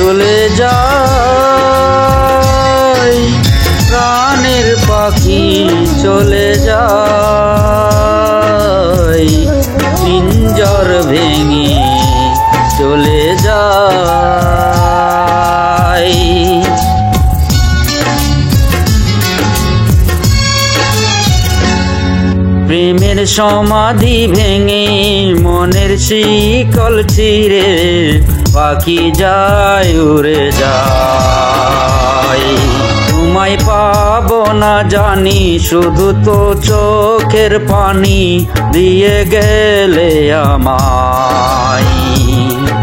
চলে যায়, প্রাণের পাখি চলে যায়, পিঞ্জর ভেঙে চলে যায়। প্রেমের সমাধি ভেঙে মনের শিকল ছিঁড়ে পাখি যায় উড়ে যায়। তোমায় পাবো না জানি, শুধু তো চোখের পানি দিয়ে গেলে আমায়।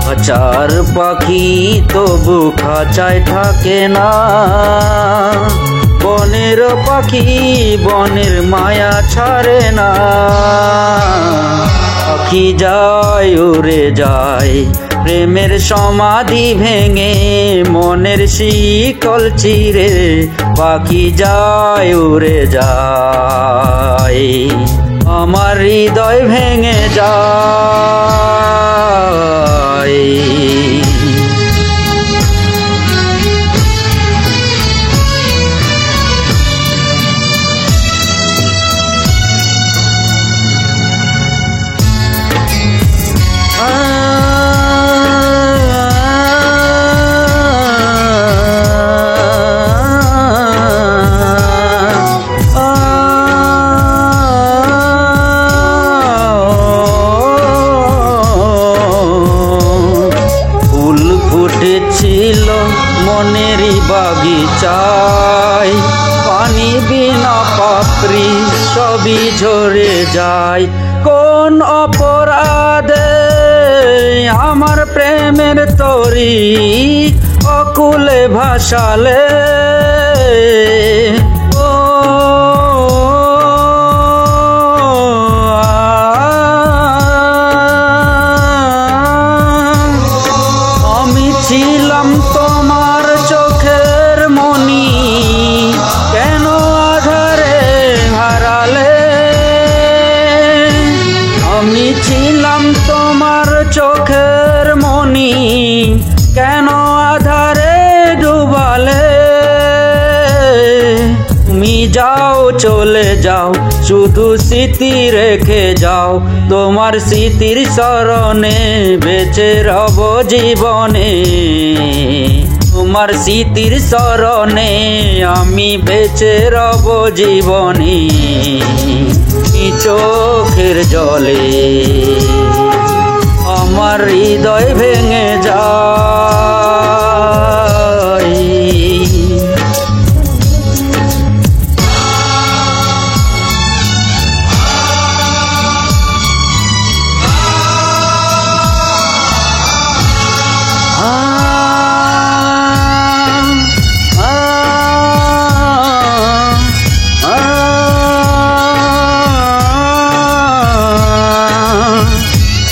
খাঁচার পাখি তবু খাঁচায় থাকে না, বনের পাখি বনের মায়া ছাড়ে না। পাখি যায় উড়ে যায়, প্রেমের সমাধি ভেঙে মনের শিকল ছিঁড়ে পাখি যায় উড়ে যায়। আমার হৃদয় ভেঙে যায়। ছিল মনেরই বাগিচায়, পানি বিনা পাপড়ি সবই ঝরে যায়। কোন অপরাধে আমার প্রেমের তরি অকুলে ভাসালে, ছিলাম তোমার চোখের মনি, কেন আধারে হারালে। আমি ছিলাম তোমার চোখের মনি, কেন আধারে ডুবালে। তুমি যাও চলে যাও, শুধু স্মৃতি রেখে যাও, তোমার স্মৃতির স্মরণে বেঁচে রব জীবনে। তোমার স্মৃতির স্মরণে আমি বেঁচে রব জীবনে। চোখের জলে আমার হৃদয় ভেঙে যায়।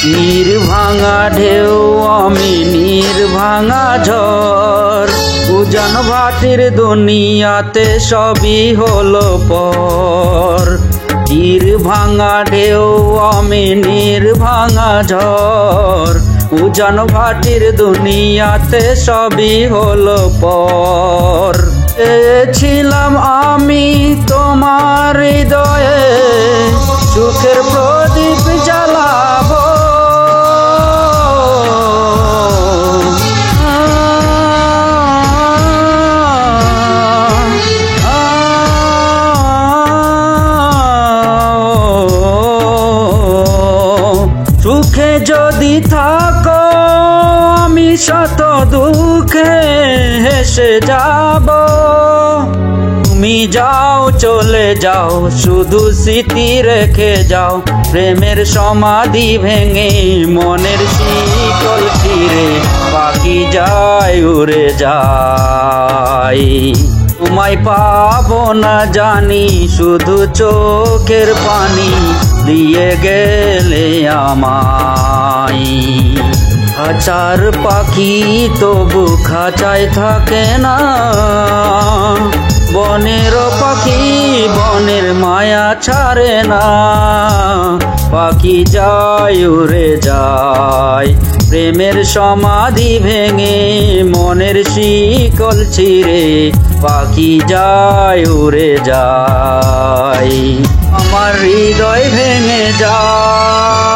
নীর ভাঙা ঢেউ আমি নীর ভাঙা ঝড়, উজান ভাটির দুনিয়াতে সবই হলো পর। নীর ভাঙা ঢেউ আমি নীর ভাঙা ঝড়, উজান ভাটির দুনিয়াতে সবই হলো পর। ছিলাম আমি তোমার হৃদয়ে সুখের প্রদীপ জ্বালাবো, সুখে যদি থাকো আমি শত দুঃখে হেসে যাব। তুমি যাও চলে যাও, শুধু স্মৃতি রেখে যাও, প্রেমের সমাধি ভেঙে মনের শিকল ছিঁড়ে পাখি যায় উড়ে যায়। তোমায় পাবো না জানি, শুধু চোখের পানি দিয়ে গেলে আমায়। খাঁচার পাখি তবু খাঁচায় থাকে না, বনের পাখি বনের মায়া ছাড়ে না। পাখি যায় উড়ে যায়, প্রেমের সমাধি ভেঙে মনের শিকল ছিঁড়ে পাখি যায় উড়ে যায়, আমার হৃদয় ভেঙে যায়।